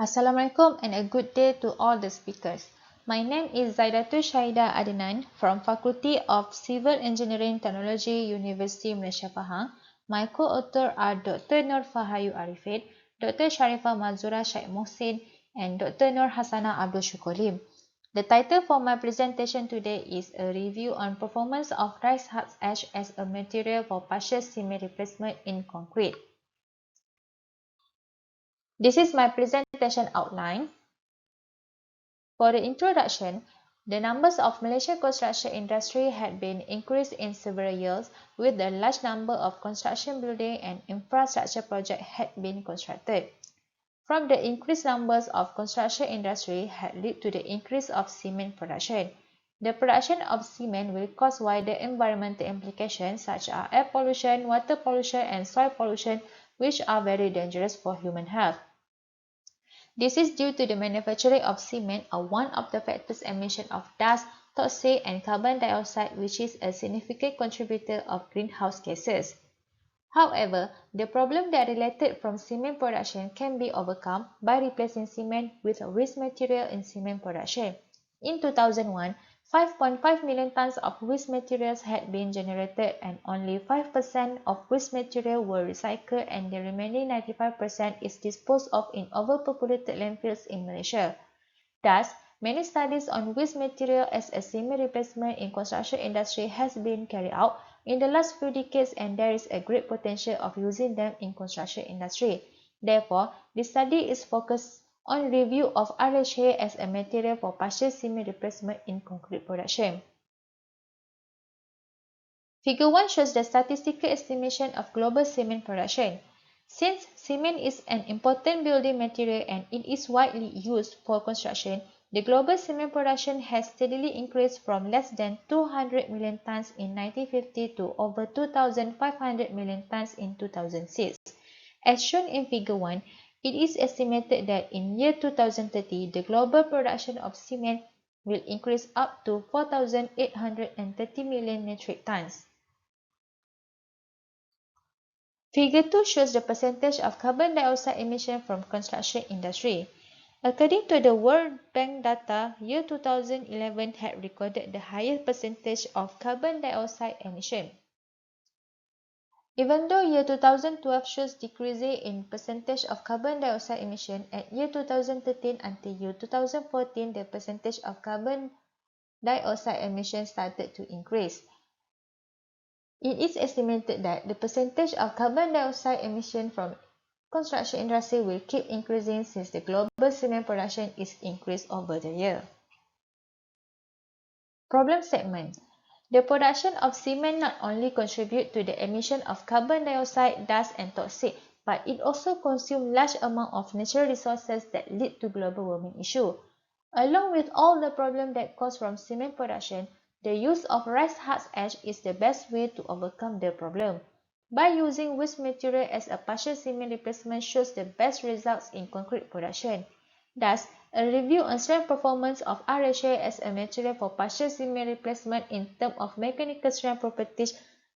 Assalamualaikum and a good day to all the speakers. My name is Zaidatul Syahida Adnan from Faculty of Civil Engineering Technology, University Malaysia Pahang. My co-author are Dr. Farhayu Ariffin, Dr. Sharifah Maszura Syed Mohsin, and Dr. Hasanah Abdul Shukor. The title for my presentation today is a review on performance of rice husk ash as a material for partial cement replacement in concrete. This is my presentation outline. For the introduction, the numbers of Malaysian construction industry had been increased in several years, with a large number of construction building and infrastructure projects had been constructed. From the increased numbers of construction industry had led to the increase of cement production. The production of cement will cause wider environmental implications such as air pollution, water pollution, and soil pollution, which are very dangerous for human health. This is due to the manufacturing of cement are one of the factors emission of dust, toxic and carbon dioxide, which is a significant contributor of greenhouse gases. However, the problem that related from cement production can be overcome by replacing cement with waste material in cement production. In 2001, 5.5 million tons of waste materials had been generated and only 5% of waste material were recycled and the remaining 95% is disposed of in overpopulated landfills in Malaysia. Thus, many studies on waste material as a cement replacement in construction industry has been carried out in the last few decades and there is a great potential of using them in construction industry. Therefore, this study is focused on review of RHA as a material for partial cement replacement in concrete production. Figure 1 shows the statistical estimation of global cement production. Since cement is an important building material and it is widely used for construction, the global cement production has steadily increased from less than 200 million tons in 1950 to over 2,500 million tons in 2006. As shown in Figure 1, it is estimated that in year 2030, the global production of cement will increase up to 4,830 million metric tons. Figure 2 shows the percentage of carbon dioxide emission from construction industry. According to the World Bank data, year 2011 had recorded the highest percentage of carbon dioxide emission. Even though year 2012 shows decreasing in percentage of carbon dioxide emission, at year 2013 until year 2014, the percentage of carbon dioxide emission started to increase. It is estimated that the percentage of carbon dioxide emission from construction industry will keep increasing since the global cement production is increased over the year. Problem statement. The production of cement not only contribute to the emission of carbon dioxide, dust and toxic, but it also consumes large amount of natural resources that lead to global warming issue. Along with all the problems that cause from cement production, the use of rice husk ash is the best way to overcome the problem. By using waste material as a partial cement replacement shows the best results in concrete production. Thus, a review on strength performance of RHA as a material for partial cement replacement in terms of mechanical strength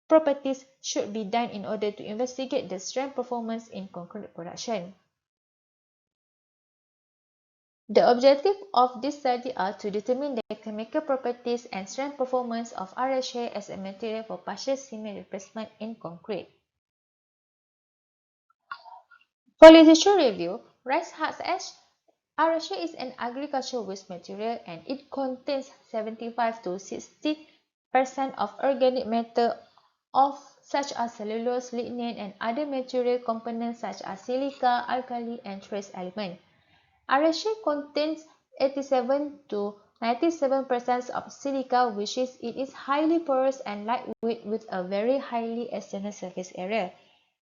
properties should be done in order to investigate the strength performance in concrete production. The objective of this study are to determine the chemical properties and strength performance of RHA as a material for partial cement replacement in concrete. For literature review, rice husk ash RHA is an agricultural waste material and it contains 75 to 60% of organic matter such as cellulose, lignin, and other material components such as silica, alkali, and trace elements. RHA contains 87 to 97% of silica, which is it is highly porous and lightweight with a very highly external surface area.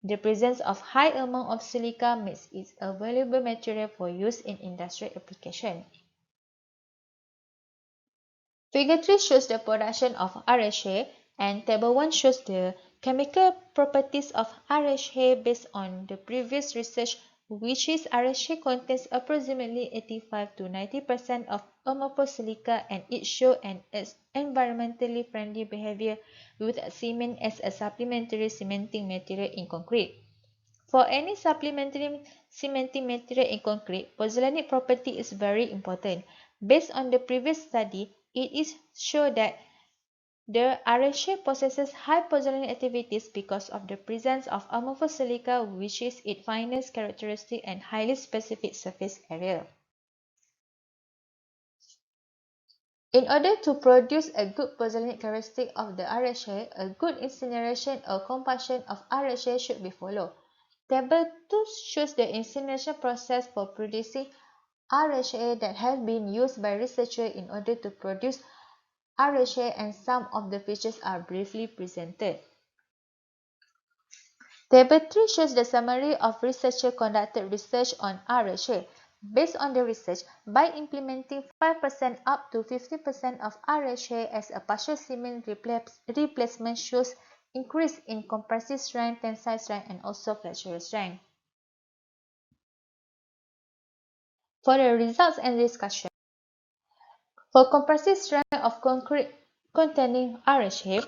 The presence of high amount of silica makes it a valuable material for use in industrial application. Figure 3 shows the production of RHA and Table 1 shows the chemical properties of RHA based on the previous research, which is RHA contains approximately 85 to 90% of amorphous silica and it shows an environmentally friendly behavior with cement as a supplementary cementing material in concrete. For any supplementary cementing material in concrete, pozzolanic property is very important. Based on the previous study, it is shown that the RSA possesses high pozzolanic activities because of the presence of amorphous silica, which is its finest characteristic and highly specific surface area. In order to produce a good pozzolanic characteristic of the RSA, a good incineration or combustion of RSA should be followed. Table 2 shows the incineration process for producing RHA that has been used by researchers in order to produce RHA, and some of the features are briefly presented. Table 3 shows the summary of researchers conducted research on RHA. Based on the research, by implementing 5% up to 50% of RHA as a partial cement replacement shows increase in compressive strength, tensile strength, and also flexural strength. For the results and discussion, for compressive strength of concrete containing RHA,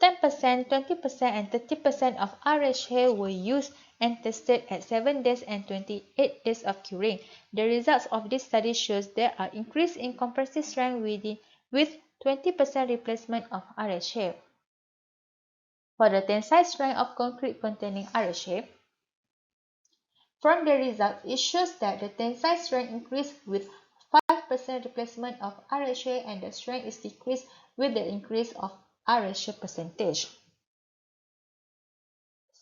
10%, 20%, and 30% of RHA were used and tested at 7 days and 28 days of curing. The results of this study shows there are increase in compressive strength with 20% replacement of RHA. For the tensile strength of concrete containing RHA, from the result, it shows that the tensile strength increased with 5% replacement of RHA and the strength is decreased with the increase of RHA percentage.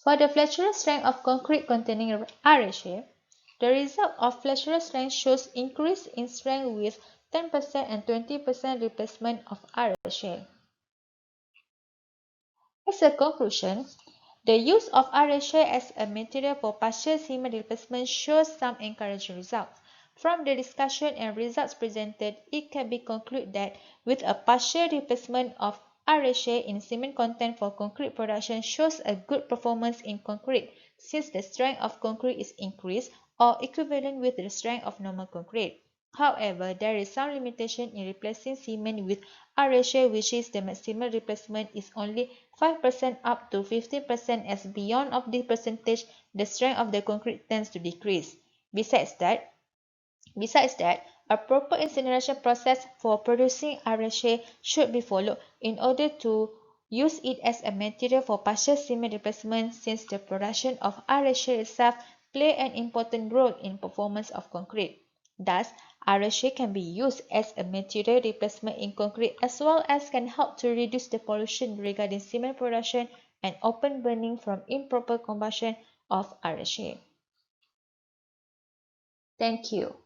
For the flexural strength of concrete containing RHA, the result of flexural strength shows increase in strength with 10% and 20% replacement of RHA. As a conclusion, the use of RHA as a material for partial cement replacement shows some encouraging results. From the discussion and results presented, it can be concluded that with a partial replacement of RHA in cement content for concrete production shows a good performance in concrete, since the strength of concrete is increased or equivalent with the strength of normal concrete. However, there is some limitation in replacing cement with RHA, which is the maximum replacement is only 5% up to 15%, as beyond of this percentage, the strength of the concrete tends to decrease. Besides that, a proper incineration process for producing RHA should be followed in order to use it as a material for partial cement replacement, since the production of RHA itself plays an important role in performance of concrete. Thus, RHA can be used as a material replacement in concrete, as well as can help to reduce the pollution regarding cement production and open burning from improper combustion of RHA. Thank you.